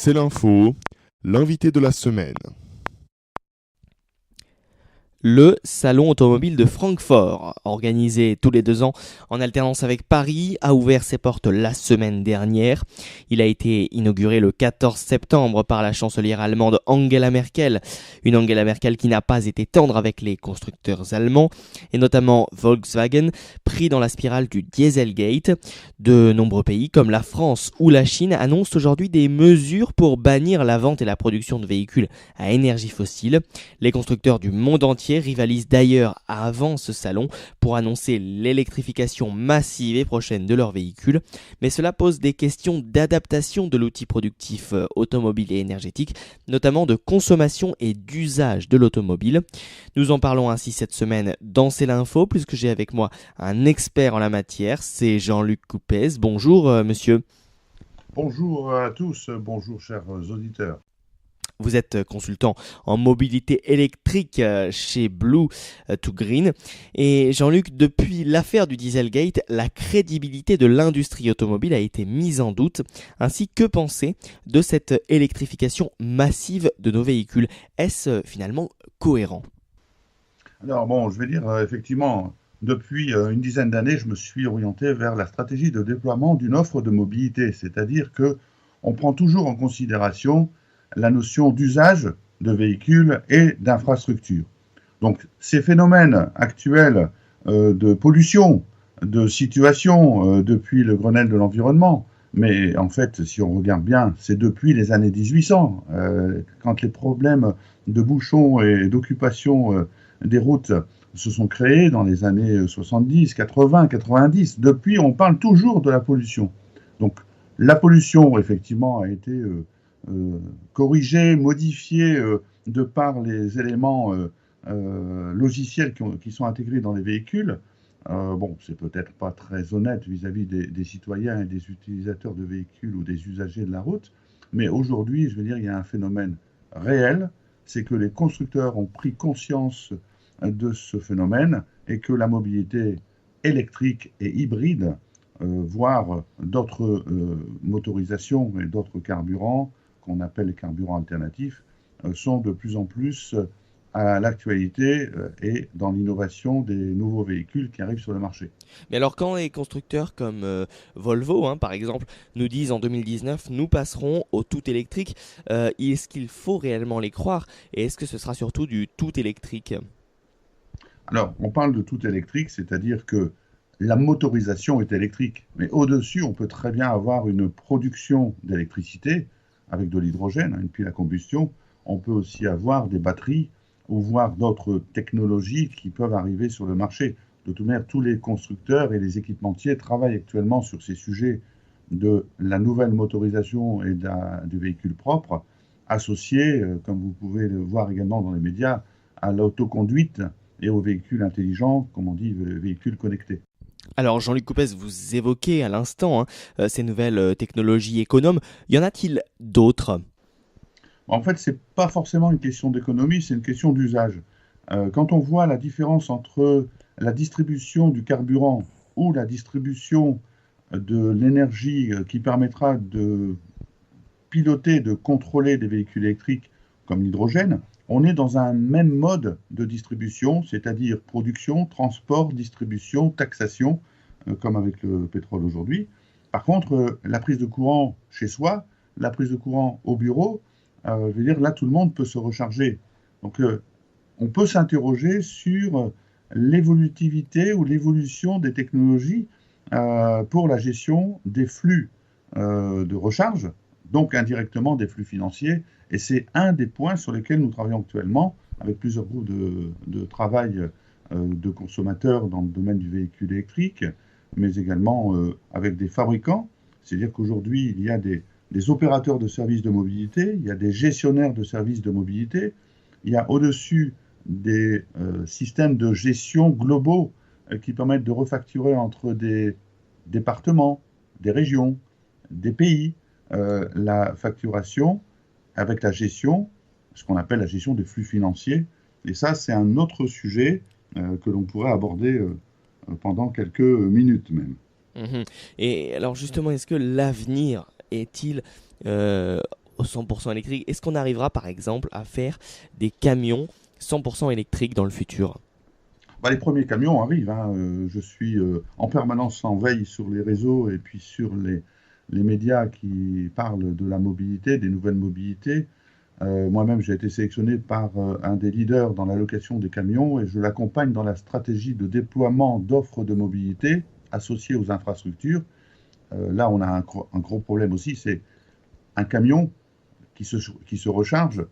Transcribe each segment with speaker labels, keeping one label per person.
Speaker 1: C'est l'info, l'invité de la semaine.
Speaker 2: Le Salon automobile de Francfort, organisé tous les 2 ans en alternance avec Paris, a ouvert ses portes la semaine dernière. Il a été inauguré le 14 septembre par la chancelière allemande Angela Merkel, une Angela Merkel qui n'a pas été tendre avec les constructeurs allemands, et notamment Volkswagen, pris dans la spirale du Dieselgate. De nombreux pays comme la France ou la Chine annoncent aujourd'hui des mesures pour bannir la vente et la production de véhicules à énergie fossile. Les constructeurs du monde entier rivalisent d'ailleurs avant ce salon pour annoncer l'électrification massive et prochaine de leurs véhicules. Mais cela pose des questions d'adaptation de l'outil productif automobile et énergétique, notamment de consommation et d'usage de l'automobile. Nous en parlons ainsi cette semaine dans C'est l'info, puisque j'ai avec moi un expert en la matière, c'est Jean-Luc Coupez. Bonjour monsieur.
Speaker 3: Bonjour à tous, bonjour chers auditeurs.
Speaker 2: Vous êtes consultant en mobilité électrique chez Blue to Green. Et Jean-Luc, depuis l'affaire du Dieselgate, la crédibilité de l'industrie automobile a été mise en doute. Ainsi, que penser de cette électrification massive de nos véhicules? Est-ce finalement cohérent?
Speaker 3: Alors bon, je vais dire effectivement, depuis une dizaine d'années, je me suis orienté vers la stratégie de déploiement d'une offre de mobilité, c'est-à-dire que on prend toujours en considération la notion d'usage de véhicules et d'infrastructures. Donc ces phénomènes actuels de pollution, de situation depuis le Grenelle de l'environnement, mais en fait, si on regarde bien, c'est depuis les années 1800, quand les problèmes de bouchons et d'occupation des routes se sont créés dans les années 70, 80, 90. Depuis, on parle toujours de la pollution. Donc la pollution, effectivement, a été corrigée, modifiée de par les éléments logiciels qui sont intégrés dans les véhicules. Bon, c'est peut-être pas très honnête vis-à-vis des citoyens et des utilisateurs de véhicules ou des usagers de la route, mais aujourd'hui, je veux dire, il y a un phénomène réel, c'est que les constructeurs ont pris conscience de ce phénomène et que la mobilité électrique et hybride, voire d'autres motorisations et d'autres carburants, qu'on appelle les carburants alternatifs, sont de plus en plus à l'actualité et dans l'innovation des nouveaux véhicules qui arrivent sur le marché.
Speaker 2: Mais alors quand les constructeurs comme Volvo, par exemple, nous disent en 2019, nous passerons au tout électrique, est-ce qu'il faut réellement les croire? Et est-ce que ce sera surtout du tout électrique?
Speaker 3: Alors, on parle de tout électrique, c'est-à-dire que la motorisation est électrique, mais au-dessus, on peut très bien avoir une production d'électricité avec de l'hydrogène, une pile à combustion. On peut aussi avoir des batteries ou voir d'autres technologies qui peuvent arriver sur le marché. De toute manière, tous les constructeurs et les équipementiers travaillent actuellement sur ces sujets de la nouvelle motorisation et du véhicule propre, associés, comme vous pouvez le voir également dans les médias, à l'autoconduite et aux véhicules intelligents, comme on dit, véhicules connectés.
Speaker 2: Alors Jean-Luc Coupez, vous évoquez à l'instant ces nouvelles technologies économes. Y en a-t-il d'autres?
Speaker 3: En fait, ce n'est pas forcément une question d'économie, c'est une question d'usage. Quand on voit la différence entre la distribution du carburant ou la distribution de l'énergie qui permettra de piloter, de contrôler des véhicules électriques comme l'hydrogène, on est dans un même mode de distribution, c'est-à-dire production, transport, distribution, taxation, comme avec le pétrole aujourd'hui. Par contre, la prise de courant chez soi, la prise de courant au bureau, je veux dire, là, tout le monde peut se recharger. Donc, on peut s'interroger sur l'évolutivité ou l'évolution des technologies pour la gestion des flux de recharge, donc indirectement des flux financiers. Et c'est un des points sur lesquels nous travaillons actuellement avec plusieurs groupes de travail de consommateurs dans le domaine du véhicule électrique, mais également avec des fabricants. C'est-à-dire qu'aujourd'hui, il y a des opérateurs de services de mobilité, il y a des gestionnaires de services de mobilité, il y a au-dessus des systèmes de gestion globaux qui permettent de refacturer entre des départements, des régions, des pays, la facturation avec la gestion, ce qu'on appelle la gestion des flux financiers. Et ça, c'est un autre sujet que l'on pourrait aborder pendant quelques minutes même.
Speaker 2: Mhm. Et alors justement, est-ce que l'avenir est-il au 100% électrique. Est-ce qu'on arrivera par exemple à faire des camions 100% électriques dans le futur?
Speaker 3: Bah, les premiers camions arrivent, hein. Je suis en permanence en veille sur les réseaux et puis sur les médias qui parlent de la mobilité, des nouvelles mobilités. Moi-même, j'ai été sélectionné par un des leaders dans la location des camions et je l'accompagne dans la stratégie de déploiement d'offres de mobilité associées aux infrastructures. Là, on a un gros problème aussi, c'est un camion qui se recharge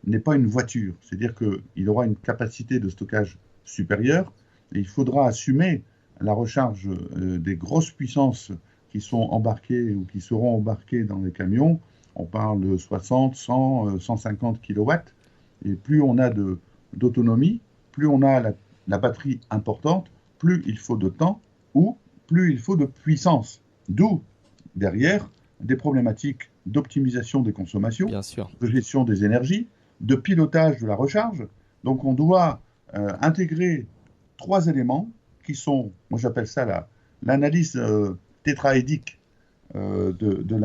Speaker 3: n'est pas une voiture. C'est-à-dire qu'il aura une capacité de stockage supérieure et il faudra assumer la recharge des grosses puissances qui sont embarquées ou qui seront embarquées dans les camions. On parle de 60, 100, 150 kilowatts. Et plus on a d'autonomie, plus on a la batterie importante, plus il faut de temps ou plus il faut de puissance. D'où, derrière, des problématiques d'optimisation des consommations,
Speaker 2: Bien sûr.
Speaker 3: de gestion des énergies, de pilotage de la recharge. Donc on doit intégrer trois éléments qui sont, moi j'appelle ça l'analyse tétraédique de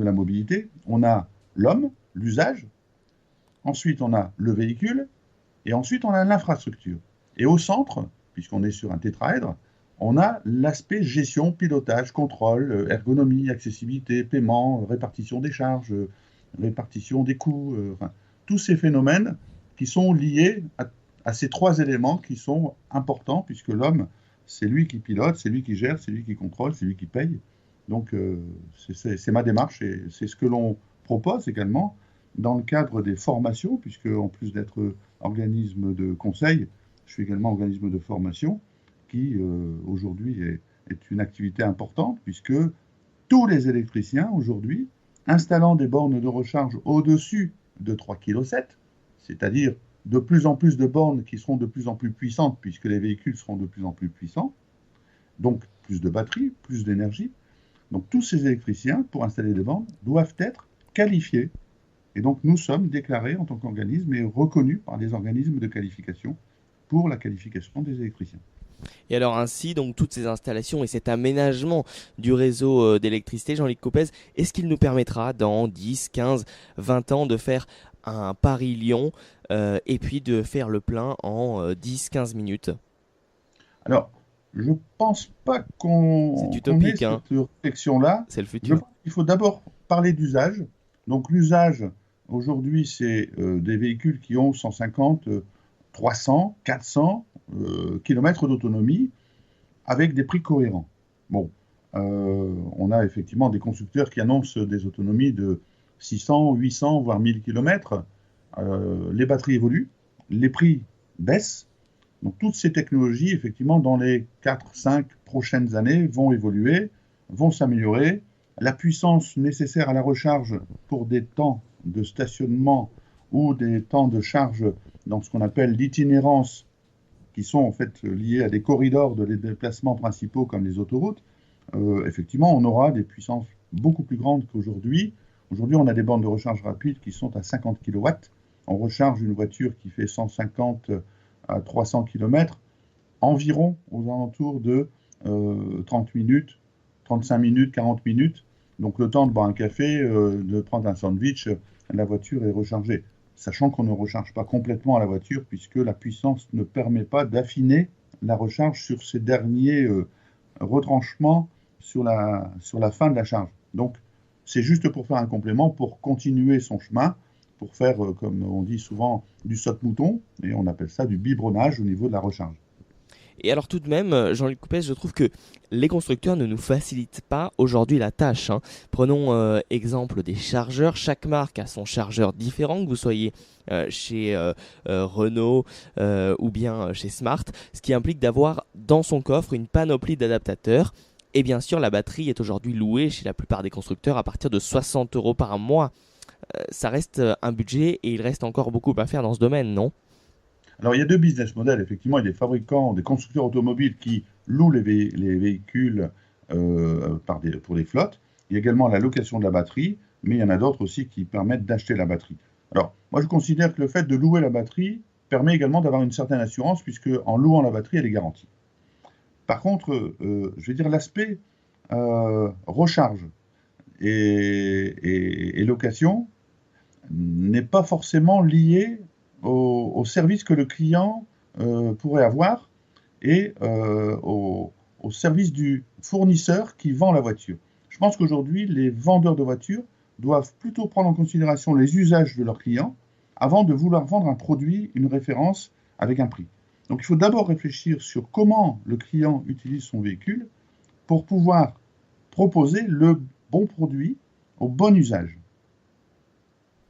Speaker 3: la mobilité. On a l'homme, l'usage, ensuite on a le véhicule, et ensuite on a l'infrastructure. Et au centre, puisqu'on est sur un tétraèdre, on a l'aspect gestion, pilotage, contrôle, ergonomie, accessibilité, paiement, répartition des charges, répartition des coûts, enfin, tous ces phénomènes qui sont liés à ces trois éléments qui sont importants, puisque l'homme, c'est lui qui pilote, c'est lui qui gère, c'est lui qui contrôle, c'est lui qui paye. Donc c'est ma démarche et c'est ce que l'on propose également dans le cadre des formations, puisque en plus d'être organisme de conseil, je suis également organisme de formation, qui aujourd'hui est une activité importante, puisque tous les électriciens aujourd'hui, installant des bornes de recharge au-dessus de 3,7 kg, c'est-à-dire de plus en plus de bornes qui seront de plus en plus puissantes, puisque les véhicules seront de plus en plus puissants, donc plus de batterie, plus d'énergie. Donc tous ces électriciens, pour installer des bornes, doivent être qualifiés. Et donc nous sommes déclarés en tant qu'organisme et reconnus par des organismes de qualification pour la qualification des électriciens.
Speaker 2: Et alors ainsi, donc toutes ces installations et cet aménagement du réseau d'électricité, Jean-Luc Copez, est-ce qu'il nous permettra dans 10, 15, 20 ans de faire un Paris-Lyon et puis de faire le plein en 10-15 minutes?
Speaker 3: Alors, je ne pense pas
Speaker 2: C'est
Speaker 3: qu'on ait
Speaker 2: utopique, hein,
Speaker 3: cette réflexion-là.
Speaker 2: c'est le
Speaker 3: Je
Speaker 2: futur.
Speaker 3: pense qu'il faut d'abord parler d'usage. Donc l'usage, aujourd'hui, c'est des véhicules qui ont 150, 300, 400 kilomètres d'autonomie avec des prix cohérents. Bon, on a effectivement des constructeurs qui annoncent des autonomies de 600, 800, voire 1000 kilomètres. Les batteries évoluent, les prix baissent. Donc toutes ces technologies, effectivement, dans les 4-5 prochaines années, vont évoluer, vont s'améliorer. La puissance nécessaire à la recharge pour des temps de stationnement ou des temps de charge dans ce qu'on appelle l'itinérance, qui sont en fait liés à des corridors de déplacements principaux comme les autoroutes, effectivement, on aura des puissances beaucoup plus grandes qu'aujourd'hui. Aujourd'hui, on a des bornes de recharge rapide qui sont à 50 kW. On recharge une voiture qui fait 150 à 300 km environ aux alentours de 30 minutes, 35 minutes, 40 minutes. Donc le temps de boire un café, de prendre un sandwich, la voiture est rechargée. Sachant qu'on ne recharge pas complètement la voiture puisque la puissance ne permet pas d'affiner la recharge sur ces derniers retranchements sur la fin de la charge. Donc c'est juste pour faire un complément, pour continuer son chemin, pour faire, comme on dit souvent, du saute-mouton, et on appelle ça du biberonnage au niveau de la recharge.
Speaker 2: Et alors tout de même, Jean-Luc Coupès, je trouve que les constructeurs ne nous facilitent pas aujourd'hui la tâche, hein. Prenons exemple des chargeurs. Chaque marque a son chargeur différent, que vous soyez chez Renault ou bien chez Smart, ce qui implique d'avoir dans son coffre une panoplie d'adaptateurs. Et bien sûr, la batterie est aujourd'hui louée chez la plupart des constructeurs à partir de 60 € par mois. Ça reste un budget et il reste encore beaucoup à faire dans ce domaine, non?
Speaker 3: Alors il y a deux business models, effectivement, il y a des fabricants, des constructeurs automobiles qui louent les véhicules pour les flottes. Il y a également la location de la batterie, mais il y en a d'autres aussi qui permettent d'acheter la batterie. Alors moi je considère que le fait de louer la batterie permet également d'avoir une certaine assurance, puisque en louant la batterie, elle est garantie. Par contre, je vais dire l'aspect recharge et location, n'est pas forcément lié au service que le client pourrait avoir et au service du fournisseur qui vend la voiture. Je pense qu'aujourd'hui, les vendeurs de voitures doivent plutôt prendre en considération les usages de leurs clients avant de vouloir vendre un produit, une référence avec un prix. Donc il faut d'abord réfléchir sur comment le client utilise son véhicule pour pouvoir proposer le bon produit au bon usage.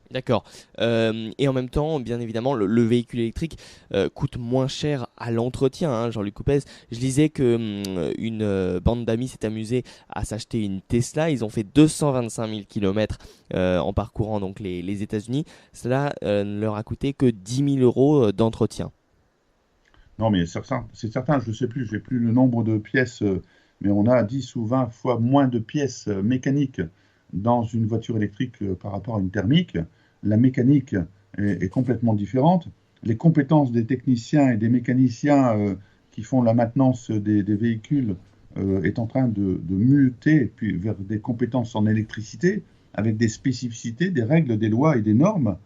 Speaker 2: D'accord. Et en même temps, bien évidemment, le véhicule électrique coûte moins cher à l'entretien, hein, Jean-Luc Coupez. Je lisais que une bande d'amis s'est amusée à s'acheter une Tesla. Ils ont fait 225 000 km en parcourant donc les États-Unis. Cela ne leur a coûté que 10 000 euros d'entretien.
Speaker 3: Non, mais c'est certain, je ne sais plus, je n'ai plus le nombre de pièces, mais on a 10 ou 20 fois moins de pièces mécaniques dans une voiture électrique par rapport à une thermique. La mécanique est complètement différente. Les compétences des techniciens et des mécaniciens qui font la maintenance des véhicules est en train de muter puis vers des compétences en électricité avec des spécificités, des règles, des lois et des normes,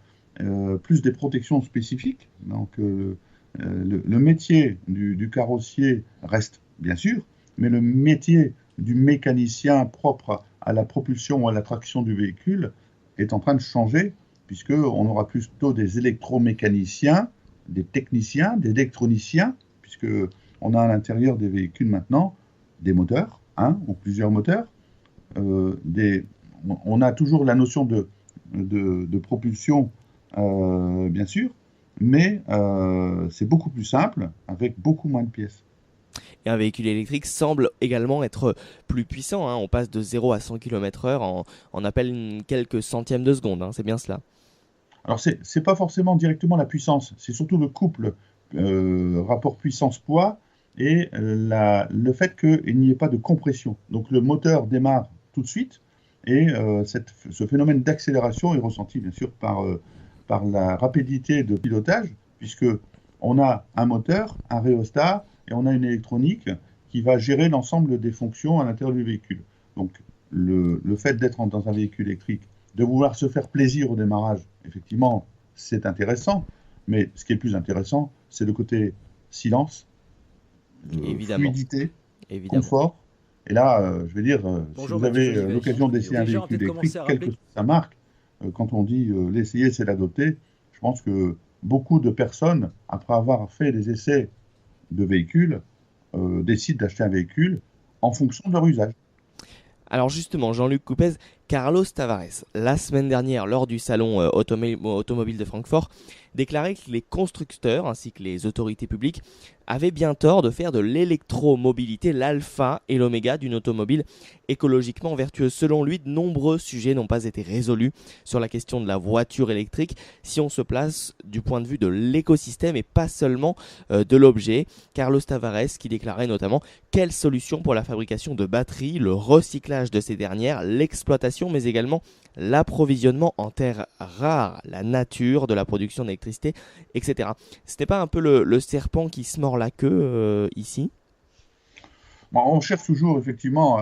Speaker 3: plus des protections spécifiques. Donc, le métier du carrossier reste, bien sûr, mais le métier du mécanicien propre à la propulsion ou à la traction du véhicule est en train de changer, puisqu'on aura plutôt des électromécaniciens, des techniciens, des électroniciens, puisqu'on a à l'intérieur des véhicules maintenant des moteurs, un ou plusieurs moteurs. On a toujours la notion de propulsion, bien sûr, mais c'est beaucoup plus simple avec beaucoup moins de pièces.
Speaker 2: Et un véhicule électrique semble également être plus puissant, hein. On passe de 0 à 100 km/h en à peine quelques centièmes de seconde, hein. C'est bien cela.
Speaker 3: Alors, c'est pas forcément directement la puissance, c'est surtout le couple rapport puissance-poids et le fait qu'il n'y ait pas de compression. Donc, le moteur démarre tout de suite et ce phénomène d'accélération est ressenti, bien sûr, par la rapidité de pilotage, puisque on a un moteur, un rhéostat, et on a une électronique qui va gérer l'ensemble des fonctions à l'intérieur du véhicule. Donc, le fait d'être dans un véhicule électrique, de vouloir se faire plaisir au démarrage, effectivement, c'est intéressant, mais ce qui est le plus intéressant, c'est le côté silence,
Speaker 2: Évidemment,
Speaker 3: fluidité,
Speaker 2: évidemment.
Speaker 3: confort. Et là, je vais dire, si
Speaker 4: Bonjour
Speaker 3: vous
Speaker 4: Mathieu
Speaker 3: avez
Speaker 4: Jolivet.
Speaker 3: l'occasion d'essayer un
Speaker 4: Déjà envie
Speaker 3: véhicule
Speaker 4: de
Speaker 3: électrique,
Speaker 4: commencer à
Speaker 3: quelle que
Speaker 4: rappeler.
Speaker 3: soit sa marque, quand on dit l'essayer, c'est l'adopter, je pense que beaucoup de personnes, après avoir fait des essais de véhicules, décident d'acheter un véhicule en fonction de leur usage.
Speaker 2: Alors justement, Jean-Luc Coupez, Carlos Tavares, la semaine dernière, lors du salon automobile de Francfort, déclarait que les constructeurs ainsi que les autorités publiques avaient bien tort de faire de l'électromobilité l'alpha et l'oméga d'une automobile écologiquement vertueuse. Selon lui, de nombreux sujets n'ont pas été résolus sur la question de la voiture électrique si on se place du point de vue de l'écosystème et pas seulement de l'objet. Carlos Tavares qui déclarait notamment quelle solution pour la fabrication de batteries, le recyclage de ces dernières, l'exploitation mais également l'approvisionnement en terres rares, la nature de la production d'électricité, etc. Ce n'est pas un peu le serpent qui se mord la queue ici?
Speaker 3: Bon, on cherche toujours effectivement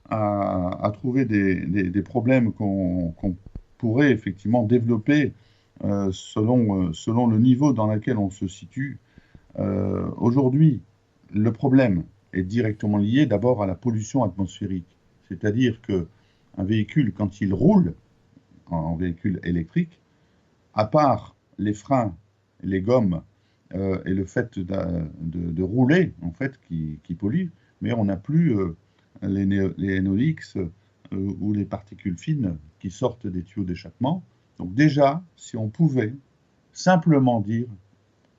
Speaker 3: à trouver des problèmes qu'on pourrait effectivement développer selon le niveau dans lequel on se situe. Aujourd'hui, le problème est directement lié d'abord à la pollution atmosphérique. C'est-à-dire qu'un véhicule, quand il roule en véhicule électrique, à part les freins, les gommes et le fait de rouler, en fait, qui pollue, mais on n'a plus les NOx ou les particules fines qui sortent des tuyaux d'échappement. Donc déjà, si on pouvait simplement dire,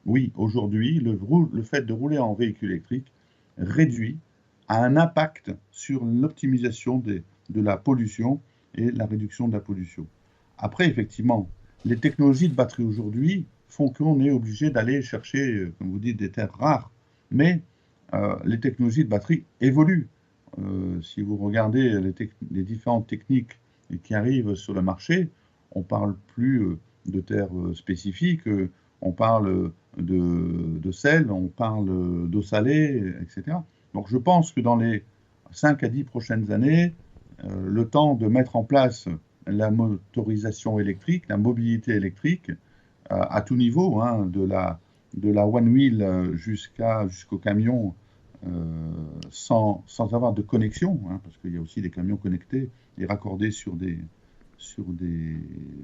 Speaker 3: oui, aujourd'hui, le fait de rouler en véhicule électrique réduit a un impact sur l'optimisation de la pollution et la réduction de la pollution. Après, effectivement, les technologies de batterie aujourd'hui font qu'on est obligé d'aller chercher, comme vous dites, des terres rares. Mais les technologies de batterie évoluent. Si vous regardez les différentes techniques qui arrivent sur le marché, on ne parle plus de terres spécifiques, on parle de sel, on parle d'eau salée, etc. Donc je pense que dans les 5 à 10 prochaines années, le temps de mettre en place la motorisation électrique, la mobilité électrique à tout niveau, hein, de la one wheel jusqu'au camion sans avoir de connexion, hein, parce qu'il y a aussi des camions connectés et raccordés sur des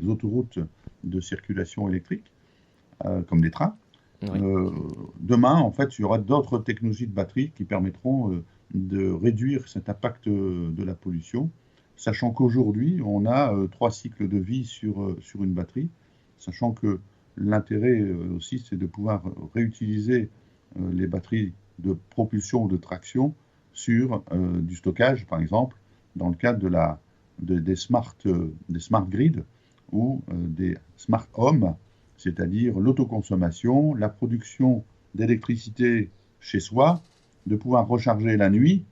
Speaker 3: autoroutes de circulation électrique, comme les trains.
Speaker 2: Oui.
Speaker 3: Demain, en fait, il y aura d'autres technologies de batterie qui permettront de réduire cet impact de la pollution, sachant qu'aujourd'hui, on a 3 cycles de vie sur une batterie, sachant que l'intérêt aussi, c'est de pouvoir réutiliser les batteries de propulsion ou de traction sur du stockage, par exemple, dans le cadre des smart grids ou des smart homes, c'est-à-dire l'autoconsommation, la production d'électricité chez soi, de pouvoir recharger la nuit,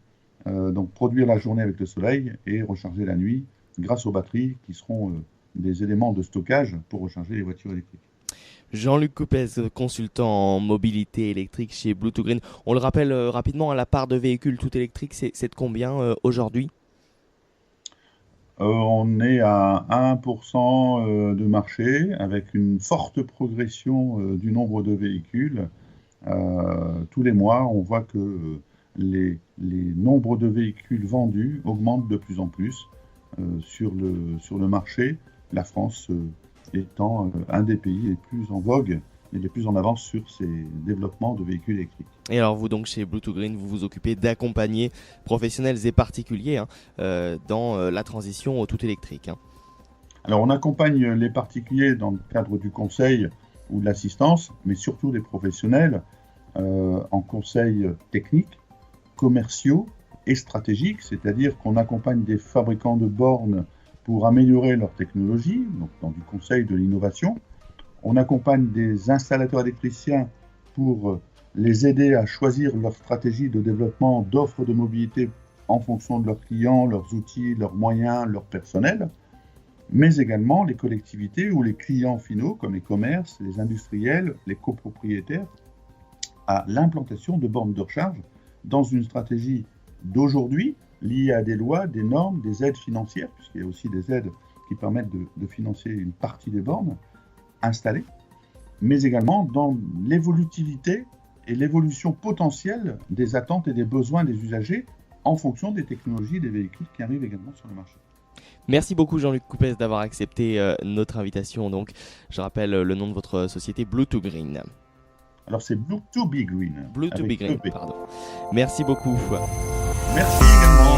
Speaker 3: donc produire la journée avec le soleil et recharger la nuit grâce aux batteries qui seront des éléments de stockage pour recharger les voitures électriques.
Speaker 2: Jean-Luc Coupez, consultant en mobilité électrique chez Blue2Green. On le rappelle rapidement, la part de véhicules tout électriques, c'est de combien aujourd'hui ?
Speaker 3: On est à 1% de marché, avec une forte progression du nombre de véhicules. Tous les mois, on voit que les nombres de véhicules vendus augmentent de plus en plus sur le marché, la France étant un des pays les plus en vogue et les plus en avance sur ces développements de véhicules électriques. Et
Speaker 2: alors vous, donc chez Blue2Green, vous vous occupez d'accompagner professionnels et particuliers dans la transition au tout électrique.
Speaker 3: Alors on accompagne les particuliers dans le cadre du conseil ou de l'assistance, mais surtout les professionnels en conseils techniques, commerciaux et stratégiques, c'est-à-dire qu'on accompagne des fabricants de bornes pour améliorer leur technologie, donc dans du conseil de l'innovation. On accompagne des installateurs électriciens pour les aider à choisir leur stratégie de développement d'offres de mobilité en fonction de leurs clients, leurs outils, leurs moyens, leur personnel, mais également les collectivités ou les clients finaux, comme les commerces, les industriels, les copropriétaires, à l'implantation de bornes de recharge dans une stratégie d'aujourd'hui liée à des lois, des normes, des aides financières, puisqu'il y a aussi des aides qui permettent de financer une partie des bornes installées, mais également dans l'évolutivité et l'évolution potentielle des attentes et des besoins des usagers en fonction des technologies des véhicules qui arrivent également sur le marché.
Speaker 2: Merci beaucoup Jean-Luc Coupez d'avoir accepté notre invitation. Donc, je rappelle le nom de votre société, Blue2Green.
Speaker 3: Alors c'est Blue2Green.
Speaker 2: Blue2Green, pardon. Merci beaucoup.
Speaker 3: Merci également.